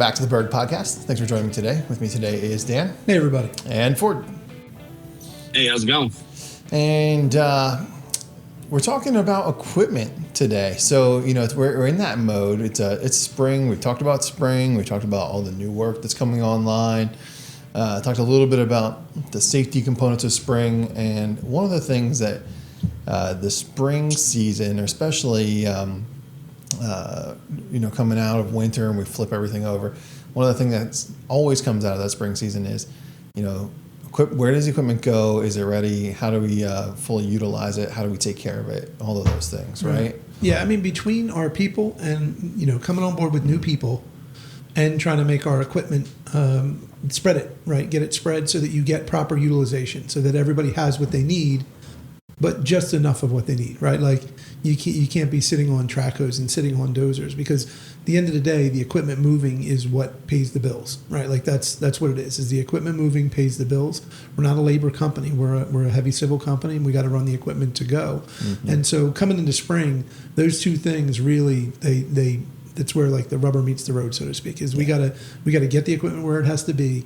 back to the Berg Podcast. Thanks for joining me today. With me today is Dan. Hey, everybody. And Ford. Hey, how's it going? And we're talking about equipment today. So, we're in that mode. It's spring. We've talked about spring. We talked about all the new work that's coming online. Talked a little bit about the safety components of spring. And one of the things that the spring season, or especially coming out of winter and we flip everything over, one of the things that always comes out of that spring season is, where does the equipment go? Is it ready? How do we fully utilize it? How do we take care of it? All of those things, right? Yeah, I mean, between our people and, coming on board with new people and trying to make our equipment spread it, right? Get it spread so that you get proper utilization, so that everybody has what they need, but just enough of what they need, right? Like you can't be sitting on track hose and sitting on dozers, because at the end of the day, the equipment moving is what pays the bills, right? Like that's what it is the equipment moving pays the bills. We're not a labor company. We're a heavy civil company, and we got to run the equipment to go. Mm-hmm. And so coming into spring, those two things really, that's where like the rubber meets the road, so to speak, is we gotta get the equipment where it has to be,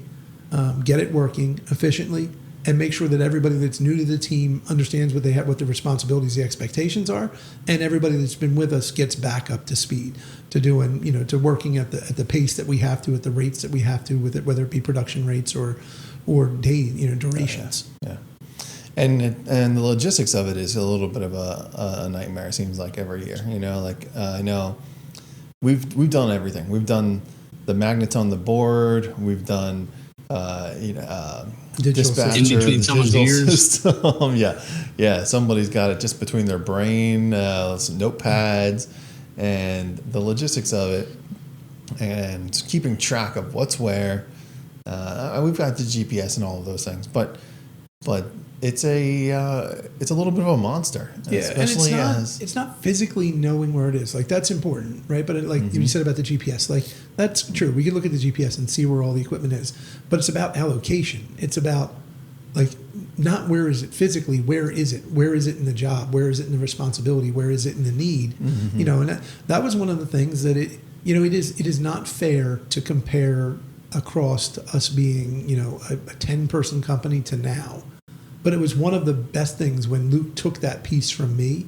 get it working efficiently, and make sure that everybody that's new to the team understands what they have, what the responsibilities, the expectations are, and everybody that's been with us gets back up to speed to doing, to working at the pace that we have to, at the rates that we have to, with it, whether it be production rates or day, durations. Yeah. And the logistics of it is a little bit of a nightmare. It seems like every year, I know we've done everything. We've done the magnets on the board. We've done dispatcher, in between someone's ears. System. Yeah. Somebody's got it just between their brain, some notepads, and the logistics of it, and keeping track of what's where. We've got the GPS and all of those things, but it's a little bit of a monster. Yeah, especially and it's not physically knowing where it is. Like, that's important, right? But you said about the GPS, like, that's true. We can look at the GPS and see where all the equipment is, but it's about allocation. It's about, like, not where is it physically, where is it? Where is it in the job? Where is it in the responsibility? Where is it in the need? Mm-hmm. And that was one of the things that it is not fair to compare across to us being, a 10-person company to now. But it was one of the best things when Luke took that piece from me,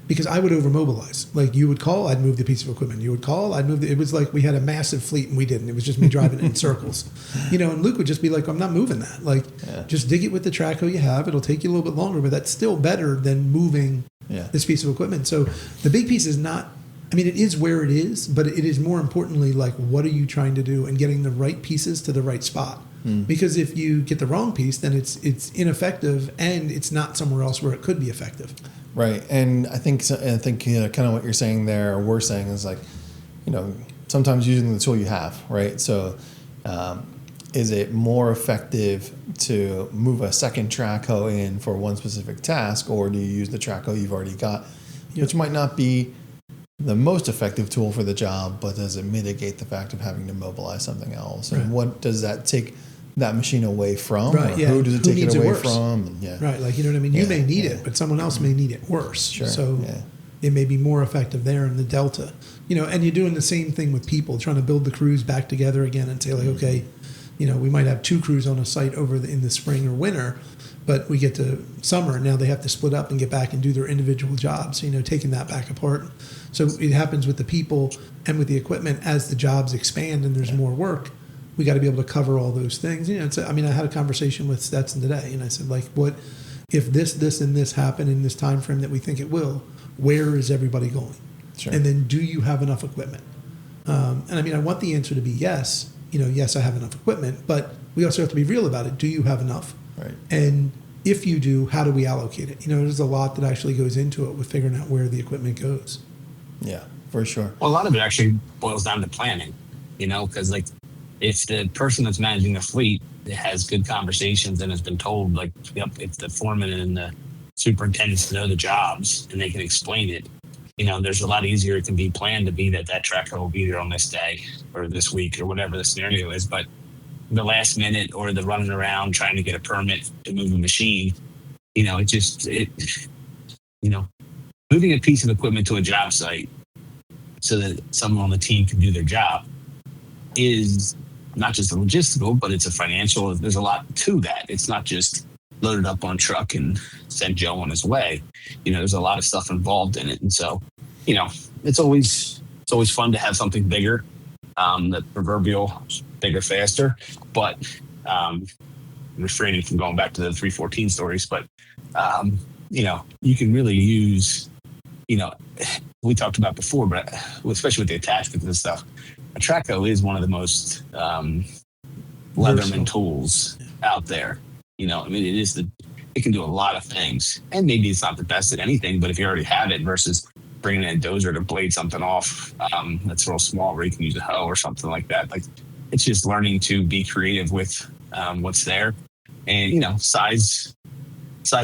because I would overmobilize. Like, you would call, I'd move the piece of equipment. You would call, I'd move it was like we had a massive fleet and we didn't. It was just me driving it in circles. And Luke would just be like, I'm not moving that. Like, just dig it with the track hoe you have. It'll take you a little bit longer, but that's still better than moving this piece of equipment. So the big piece is not, it is where it is, but it is more importantly, like, what are you trying to do and getting the right pieces to the right spot. Because if you get the wrong piece, then it's ineffective, and it's not somewhere else where it could be effective. Right, and I think kind of what you're saying there, or we're saying, is like, sometimes using the tool you have, right? So, is it more effective to move a second track hoe in for one specific task, or do you use the track hoe you've already got, which might not be the most effective tool for the job, but does it mitigate the fact of having to mobilize something else? And what does that take that machine away from? Right, yeah. Who does it take it away from? And, right, like, you know what I mean? You may need it, but someone else may need it worse. Sure. So it may be more effective there in the delta. And you're doing the same thing with people, trying to build the crews back together again and say, like, okay, we might have 2 crews on a site in the spring or winter, but we get to summer, and now they have to split up and get back and do their individual jobs, taking that back apart. So it happens with the people and with the equipment as the jobs expand and there's more work. We got to be able to cover all those things. I had a conversation with Stetson today, and I said, like, what if this, and this happen in this time frame that we think it will? Where is everybody going? Sure. And then, do you have enough equipment? I want the answer to be yes. Yes, I have enough equipment, but we also have to be real about it. Do you have enough? Right. And if you do, how do we allocate it? There's a lot that actually goes into it with figuring out where the equipment goes. Yeah, for sure. Well, a lot of it actually boils down to planning, because, like, if the person that's managing the fleet has good conversations and has been told, like, if the foreman and the superintendents know the jobs and they can explain it, there's a lot easier it can be planned to be that track hoe will be there on this day or this week or whatever the scenario is. But the last minute or the running around trying to get a permit to move a machine, moving a piece of equipment to a job site so that someone on the team can do their job is not just a logistical, but it's a financial. There's a lot to that. It's not just load it up on truck and send Joe on his way. There's a lot of stuff involved in it, and so it's always fun to have something bigger, that proverbial bigger, faster. But refraining from going back to the 314 stories, but you can really use, we talked about before, but especially with the attachments and stuff, a Traco is one of the most Leatherman tools out there. It can do a lot of things, and maybe it's not the best at anything, but if you already have it versus bringing in a dozer to blade something off, that's real small where you can use a hoe or something like that. Like, it's just learning to be creative with what's there. And, size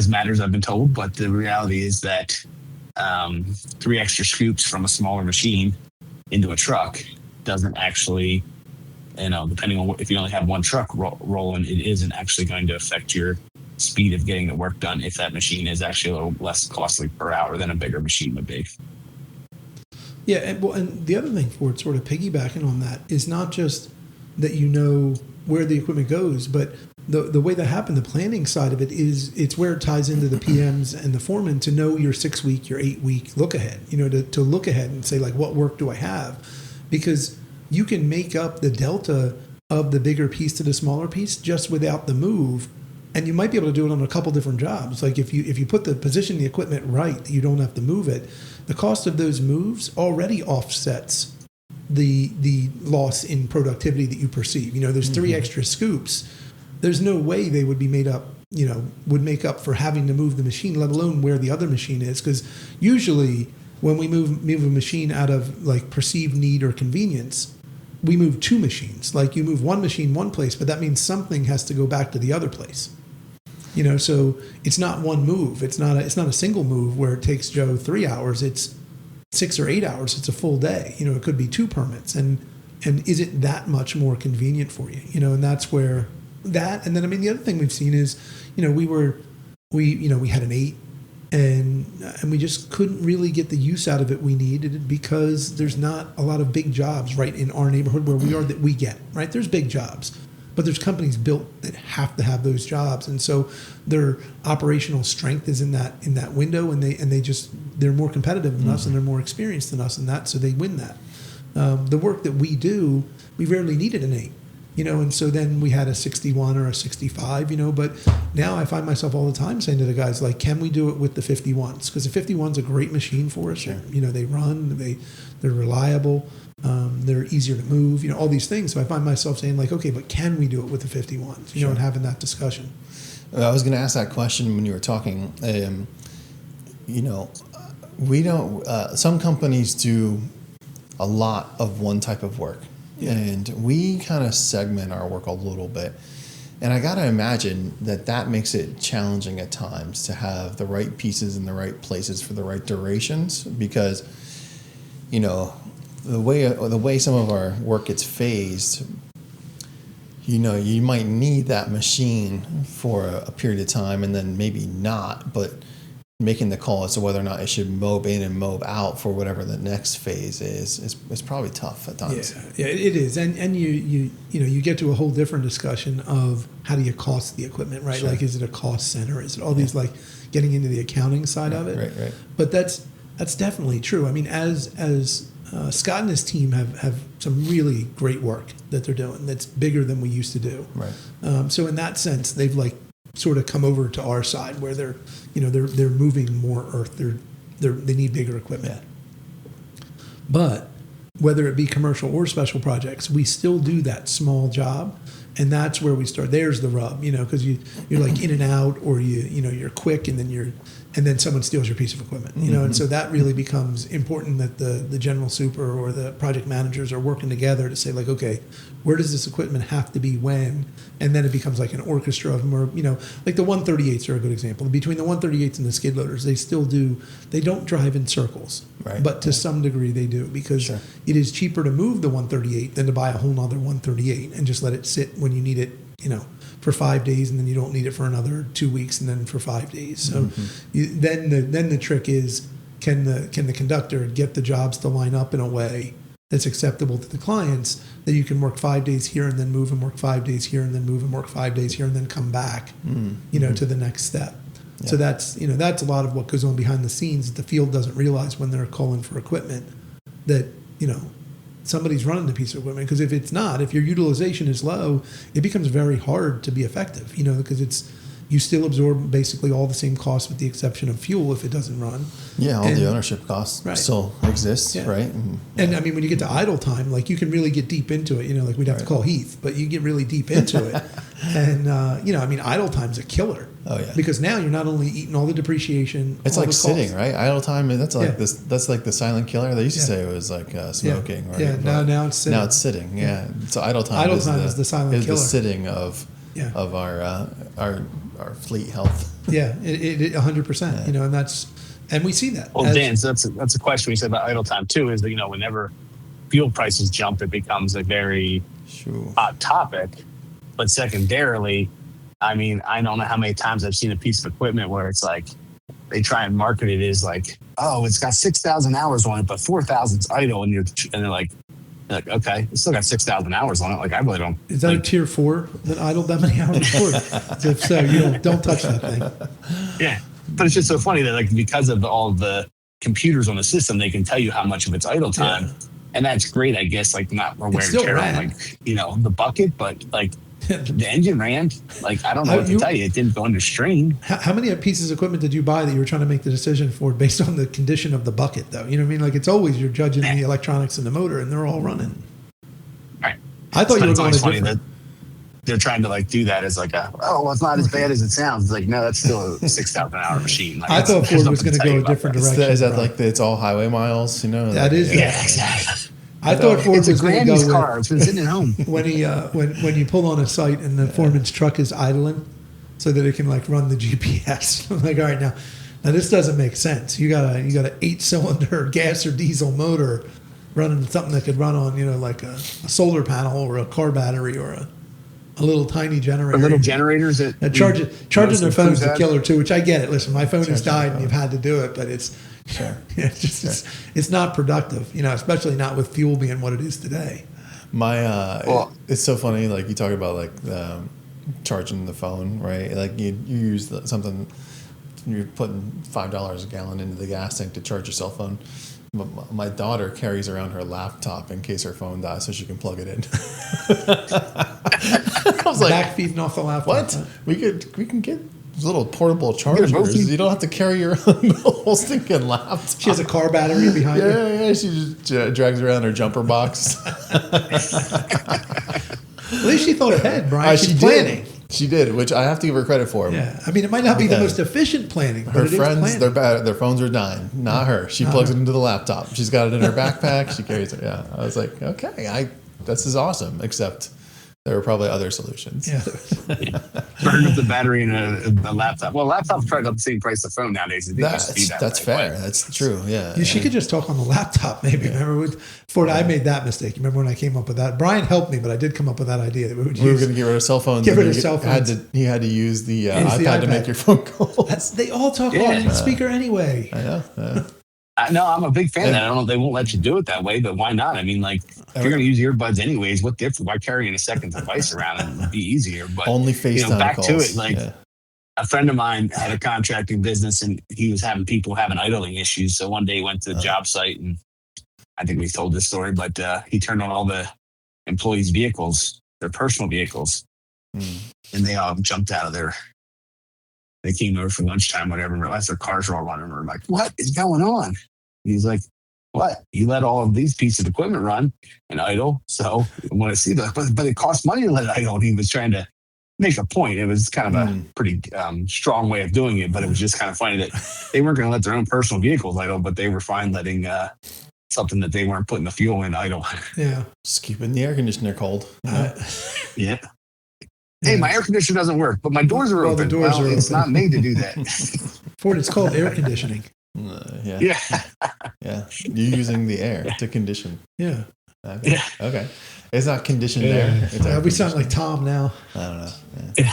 matters, I've been told, but the reality is that 3 extra scoops from a smaller machine into a truck doesn't actually, depending on if you only have one truck rolling, it isn't actually going to affect your speed of getting the work done if that machine is actually a little less costly per hour than a bigger machine would be. Yeah, and the other thing for it, sort of piggybacking on that, is not just that where the equipment goes, but the way that happened, the planning side of it it's where it ties into the PMs and the foreman to know your 6-week, your 8-week look ahead, to look ahead and say, like, what work do I have? Because you can make up the delta of the bigger piece to the smaller piece just without the move. And you might be able to do it on a couple different jobs. Like if you put the equipment right, you don't have to move it. The cost of those moves already offsets the loss in productivity that you perceive. There's 3 extra scoops. There's no way they would be made up, would make up for having to move the machine, let alone where the other machine is. Because usually when we move a machine out of like perceived need or convenience, we move 2 machines. Like you move one machine one place, but that means something has to go back to the other place. So it's not one move. It's not a single move where it takes Joe 3 hours. It's 6 or 8 hours. It's a full day. It could be 2 permits. And is it that much more convenient for you? And that's where that. And then the other thing we've seen is, we had an 8, and we just couldn't really get the use out of it we needed because there's not a lot of big jobs right in our neighborhood where we are that we get. Right, there's big jobs. But there's companies built that have to have those jobs, and so their operational strength is in that window, and they're more competitive than us, and they're more experienced than us in that, so they win that. The work that we do, we rarely needed an 8, and so then we had a 61 or a 65, but now I find myself all the time saying to the guys, like, can we do it with the 51s? Because the 51's a great machine for us. Sure. They run, they're reliable. They're easier to move, all these things. So I find myself saying, like, okay, but can we do it with the 51s? Sure. And having that discussion. I was going to ask that question when you were talking. We don't. Some companies do a lot of one type of work, and we kind of segment our work a little bit. And I got to imagine that makes it challenging at times to have the right pieces in the right places for the right durations, because, the way some of our work gets phased, you might need that machine for a period of time and then maybe not, but making the call as to whether or not it should mob in and mob out for whatever the next phase is probably tough at times. Yeah, it is. And you get to a whole different discussion of how do you cost the equipment, right? Sure. Like, is it a cost center? Is it all these, like, getting into the accounting side of it? Right. But that's definitely true. As Scott and his team have some really great work that they're doing that's bigger than we used to do. Right. So in that sense, they've like sort of come over to our side where they're moving more earth. They need bigger equipment. Yeah. But whether it be commercial or special projects, we still do that small job. And that's where we start. There's the rub, because you're like in and out, or you're quick, and then someone steals your piece of equipment, and so that really becomes important that the general super or the project managers are working together to say, like, okay, where does this equipment have to be when? And then it becomes like an orchestra of them, or like the 138s are a good example. Between the 138s and the skid loaders, they don't drive in circles, right? But to some degree they do, because it is cheaper to move the 138 than to buy a whole nother 138 and just let it sit when you need it, for 5 days, and then you don't need it for another 2 weeks, and then for 5 days. So then the trick is, can the conductor get the jobs to line up in a way that's acceptable to the clients, that you can work 5 days here and then move and work 5 days here and then move and work 5 days here and then come back, to the next step. Yeah. So that's a lot of what goes on behind the scenes that the field doesn't realize when they're calling for equipment, that, somebody's running the piece of equipment. Because if it's not, if your utilization is low, it becomes very hard to be effective, because you still absorb basically all the same costs with the exception of fuel if it doesn't run. Yeah, all the ownership costs Right. still exist, Yeah. right? And I mean, when you get to idle time, like you can really get deep into it, like we'd have to call Heath, but you get really deep into it. And, idle time's a killer. Oh, yeah. Because now you're not only eating all the depreciation, It's all like the sitting, costs. right? Idle time. That's like Yeah. this. That's like the silent killer. They used to Yeah. say it was like smoking, right? Yeah, But now it's sitting. Now it's sitting. Yeah. So idle time. Idle time is the silent is killer. the sitting of Yeah. of our fleet health. Yeah, it 100%, and we see that. Well, Dan, so that's a question we said about idle time too. Is that whenever fuel prices jump, it becomes a very Sure. hot topic. But secondarily, I mean, I don't know how many times I've seen a piece of equipment where it's like they try and market it as like, oh, it's got 6,000 hours on it, but 4,000's idle, and they're like, okay, it's still got 6,000 hours on it. Like, I really don't. Is that a tier 4 that idled that many hours for? If so, you don't touch that thing. Yeah, but it's just so funny that like because of all the computers on the system, they can tell you how much of its idle time, and that's great, I guess. Like not wear and still tear on ran. the bucket, but like the engine ran. Like I don't know what to tell you. It didn't go under strain. How many pieces of equipment did you buy that you were trying to make the decision for based on the condition of the bucket, though? You know what I mean? Like it's always you're judging the electronics and the motor, and they're all running. Right. I thought But you were it's going always to funny different. that they're trying to like do that as like well, it's not as bad as it sounds. It's like no, that's still a 6,000 hour machine. Like, I thought there's Ford was nothing going to tell go you a about different that. direction. Is that bro. like it's all highway miles? That is. Yeah, exactly. I thought Ford It's a was going to Grammy's go car. It's been sitting at home. with when he when you pull on a site and the foreman's truck is idling, so that it can like run the GPS. I'm like, all right, now this doesn't make sense. You got an 8-cylinder gas or diesel motor running something that could run on like a solar panel or a car battery or a little tiny generator. Or little generators that charging their phone's the had. killer too, which I get it. Listen, my phone has Charging died your and you've had to do it, but it's Sure. it's just it's not productive, especially not with fuel being what it is today. It's so funny. Like you talk about like charging the phone, right? Like you use something. You're putting $5 a gallon into the gas tank to charge your cell phone. My daughter carries around her laptop in case her phone dies, so she can plug it in. I was like, Back feeding off the laptop. what? huh? We can get little portable chargers. both. You don't have to carry your own whole stinking laptop. She has a car battery behind her. Yeah. She just drags around her jumper box. At least she thought ahead, Brian. She's planning. She did, which I have to give her credit for. Yeah, I mean, it might not be the Okay. most efficient planning, but Her it is friends, planning. their phones are dying. Not her. She plugs it into the laptop. She's got it in her backpack. She carries it. Yeah, I was like, okay, this is awesome. Except there are probably other solutions. Yeah, Burn up the battery in a laptop. Well, laptops probably about the same price as the phone nowadays. They just do that That's right fair. away. That's true. Yeah. she could just talk on the laptop. Maybe remember with Ford. I made that mistake. Remember when I came up with that? Brian helped me, but I did come up with that idea that we would We were use. going to get rid of cell phones. Get and rid of he cell phones. He had to use the Use the iPad to iPad. make your phone calls. They all talk Yeah. on speaker anyway. I know. Yeah. No, I'm a big fan of Yeah. that. I don't know if they won't let you do it that way, but why not? I mean, like, if you're going to use earbuds anyways, what difference? Why carrying a second device around? It would be easier. But Only FaceTime back calls. to it, like, Yeah. a friend of mine had a contracting business and he was having people having idling issues. So one day he went to the job site and I think we told this story, but he turned on all the employees' vehicles, their personal vehicles, and they all jumped out of there. They came over for lunchtime, whatever, and realized their cars were all running. We're like, what is going on? And he's like, what? You let all of these pieces of equipment run and idle. So I want to see that. But it costs money to let it idle. And he was trying to make a point. It was kind of a pretty strong way of doing it, but it was just kind of funny that they weren't going to let their own personal vehicles idle, but they were fine letting something that they weren't putting the fuel in idle. Yeah. Just keeping the air conditioner cold. you know? Yeah. Hey, my air conditioner doesn't work, but my doors are Well, the open. doors are It's open. not made to do that. Ford, it's called air conditioning. Yeah. Yeah. Yeah. You're using the air to condition. Yeah. Okay. Yeah. Okay. It's not conditioned Yeah. air. It's air We sound like conditioning. Tom now. I don't know. Yeah.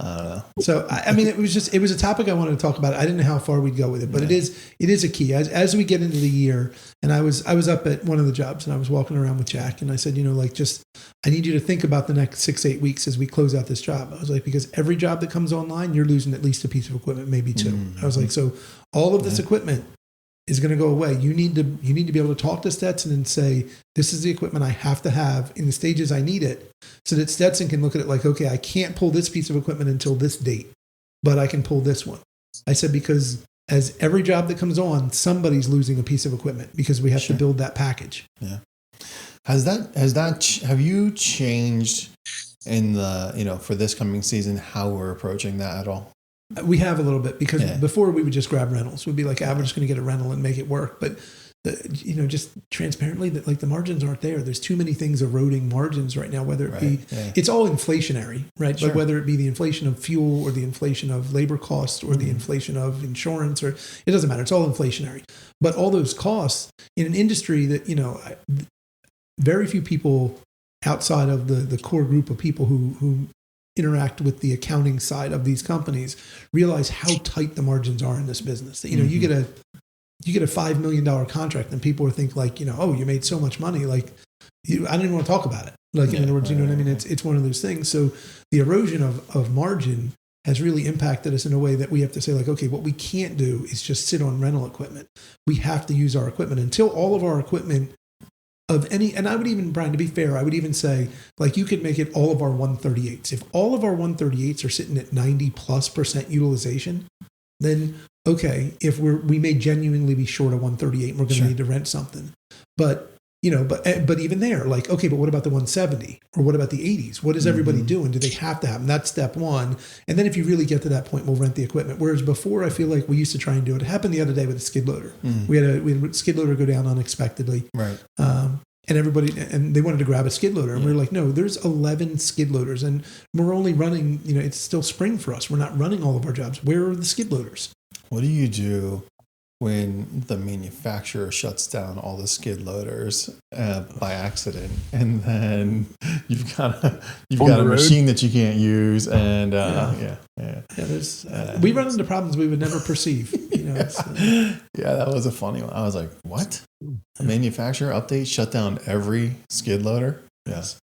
I don't know. So I mean, it was a topic I wanted to talk about. I didn't know how far we'd go with it, but it is a key as we get into the year. And I was up at one of the jobs and I was walking around with Jack and I said, I need you to think about the next 6-8 weeks as we close out this job. I was like, because every job that comes online, you're losing at least a piece of equipment, maybe two. I was like, so all of this equipment is going to go away. You need to be able to talk to Stetson and say, this is the equipment I have to have in the stages I need it, so that Stetson can look at it like, okay, I can't pull this piece of equipment until this date, but I can pull this one. I said, because as every job that comes on, somebody's losing a piece of equipment because we have to build that package. Yeah. Have you changed in the, for this coming season, how we're approaching that at all? We have a little bit because before we would just grab rentals. We'd be like, we're just going to get a rental and make it work. But, just transparently, that like the margins aren't there. There's too many things eroding margins right now, whether it be, it's all inflationary, right? Sure. But whether it be the inflation of fuel or the inflation of labor costs or the inflation of insurance, or it doesn't matter. It's all inflationary. But all those costs in an industry that, very few people outside of the core group of people who interact with the accounting side of these companies realize how tight the margins are in this business. That, you get a $5 million contract and people think like, oh, you made so much money. Like I don't even want to talk about it. Like in other words, you know what I mean? It's one of those things. So the erosion of margin has really impacted us in a way that we have to say like, okay, what we can't do is just sit on rental equipment. We have to use our equipment until all of our equipment of any, and I would even, Brian, to be fair, I would even say, like, you could make it all of our 138s. If all of our 138s are sitting at 90+% utilization, then okay, if we may genuinely be short of 138 and we're going to need to rent something. But, but even there, like, okay, but what about the 170 or what about the 80s? What is everybody doing? Do they have to have them? That's step one. And then if you really get to that point, we'll rent the equipment. Whereas before, I feel like we used to try and do it. It happened the other day with a skid loader. We had a skid loader go down unexpectedly. Right. And they wanted to grab a skid loader. And we were like, no, there's 11 skid loaders and we're only running, it's still spring for us. We're not running all of our jobs. Where are the skid loaders? What do you do when the manufacturer shuts down all the skid loaders by accident, and then you've got a machine that you can't use, and we run into problems we would never perceive. That was a funny one. I was like, what? A manufacturer update shut down every skid loader? Yes.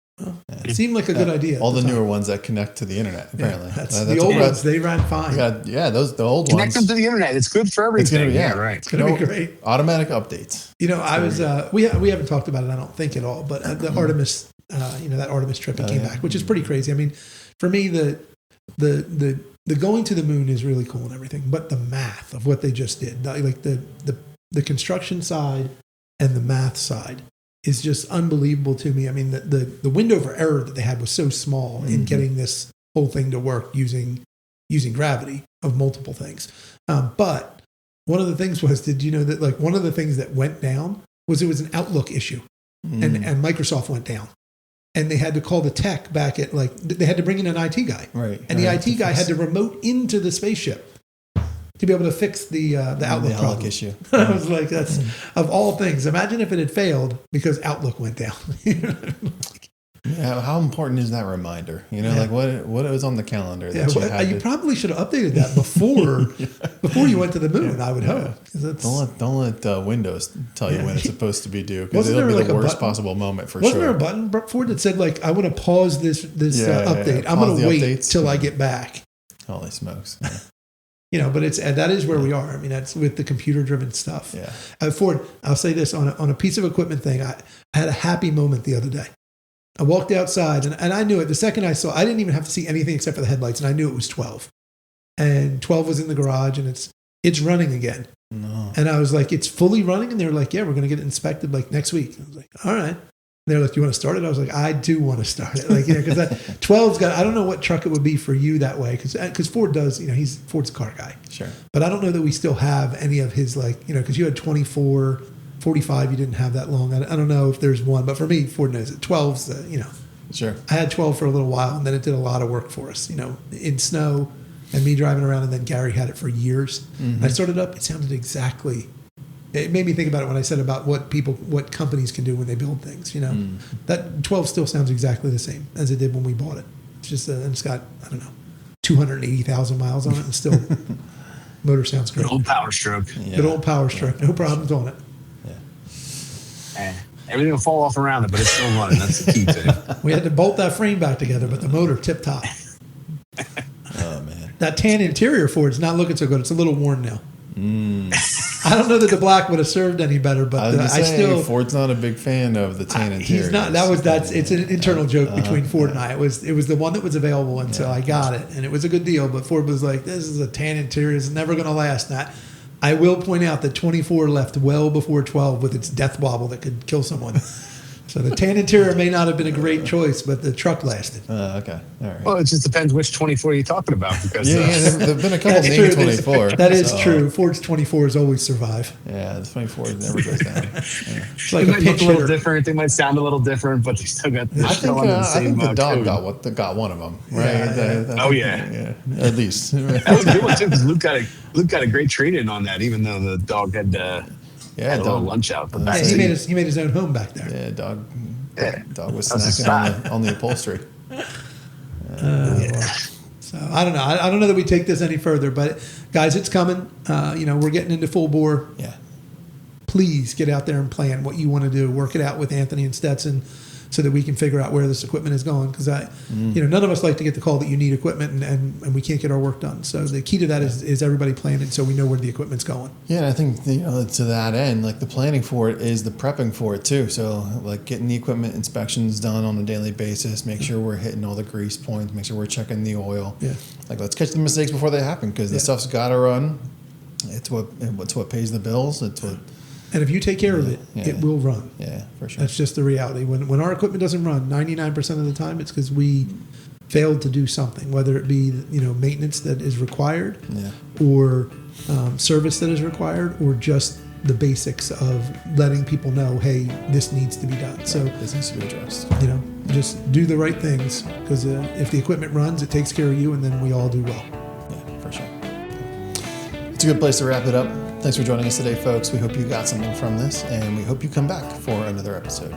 It seemed like a good idea. All the newer ones that connect to the internet, apparently. That's the old ones, they ran fine. The old connect ones. Connect them to the internet. It's good for everything. It's going to be great. Automatic updates. I was, we haven't talked about it, I don't think at all, but the Artemis, that Artemis trip that came back, which is pretty crazy. I mean, for me, the going to the moon is really cool and everything, but the math of what they just did, like the construction side and the math side, is just unbelievable to me. I mean, the window for error that they had was so small in getting this whole thing to work using gravity of multiple things. But one of the things was, did you know that like one of the things that went down was it was an Outlook issue, and Microsoft went down, and they had to call the tech back at they had to bring in an IT guy, right? And the IT guy had to remote into the spaceship to be able to fix the Outlook issue. I was like, that's of all things. Imagine if it had failed because Outlook went down. How important is that reminder? Like what was on the calendar that you probably should have updated that before you went to the moon. I would hope. Don't let Windows tell you when it's supposed to be due, because it'll be the worst possible moment for sure. Wasn't there a button before that said like, I want to pause this update? I'm going to wait till I get back. Holy smokes! But that is where we are. I mean, that's with the computer-driven stuff. Yeah. Ford, I'll say this on a piece of equipment thing. I had a happy moment the other day. I walked outside and I knew it. The second I saw, I didn't even have to see anything except for the headlights, and I knew it was 12. And 12 was in the garage, and it's running again. No. And I was like, it's fully running, and they were like, yeah, we're going to get it inspected like next week. I was like, all right. They're like, you want to start it? I was like, I do want to start it. Like, because that 12's got, I don't know what truck it would be for you that way. Because Ford does, Ford's a car guy. Sure. But I don't know that we still have any of his, because you had 24, 45, you didn't have that long. I don't know if there's one. But for me, Ford knows it. 12's, Sure. I had 12 for a little while, and then it did a lot of work for us, in snow and me driving around. And then Gary had it for years. Mm-hmm. I started up, it sounded exactly. It made me think about it when I said about what companies can do when they build things. That 12 still sounds exactly the same as it did when we bought it. It's just, and it's got, I don't know, 280,000 miles on it, and still motor sounds Good great. old power stroke. Yeah. Good old power stroke, no problems on it. Everything will fall off around it, but it's still running. That's the key to it. We had to bolt that frame back together, but the motor tip top. Oh man. That tan interior Ford's not looking so good. It's a little worn now. I don't know that the black would have served any better, I but was gonna I say, still. Ford's not a big fan of the tan interior. He's not. It's an internal joke between Ford and I. It was the one that was available until I got it, and it was a good deal. But Ford was like, "This is a tan interior. It's never going to last." That I will point out that 24 left well before 12 with its death wobble that could kill someone. So the tan interior may not have been a great choice, but the truck lasted. Okay. All right. Well, it just depends which 24 you're talking about. Because Yeah, there've been a couple That's named true. 24. That is so, true. Ford's 24s always survive. Yeah, the 24 never goes down. Yeah. It's they like a might look pinch a little hitter. different. They might sound a little different, but they still got. I think the dog code. got one of them, right? Yeah. Oh, yeah. At least. That was a good one too, because Luke got a great trade in on that, even though the dog had had a little lunch out. But Yeah, he made his own home back there. Yeah, dog was That's a snacking on the upholstery. So I don't know. I don't know that we take this any further, but guys, it's coming. We're getting into full bore. Yeah. Please get out there and plan what you want to do. Work it out with Anthony and Stetson, so that we can figure out where this equipment is going. Because none of us like to get the call that you need equipment and we can't get our work done. So the key to that is everybody planning so we know where the equipment's going. Yeah, and I think to that end, like the planning for it is the prepping for it too. So like getting the equipment inspections done on a daily basis, make sure we're hitting all the grease points, make sure we're checking the oil. Yeah. Like let's catch the mistakes before they happen because the stuff's got to run. It's what pays the bills. It's what. And if you take care of it, Yeah. it will run. Yeah, for sure. That's just the reality. When our equipment doesn't run, 99% of the time, it's because we failed to do something, whether it be maintenance that is required, or service that is required, or just the basics of letting people know, hey, this needs to be done. So this needs to be addressed. just do the right things, because if the equipment runs, it takes care of you, and then we all do well. Yeah, for sure. It's a good place to wrap it up. Thanks for joining us today, folks. We hope you got something from this, and we hope you come back for another episode.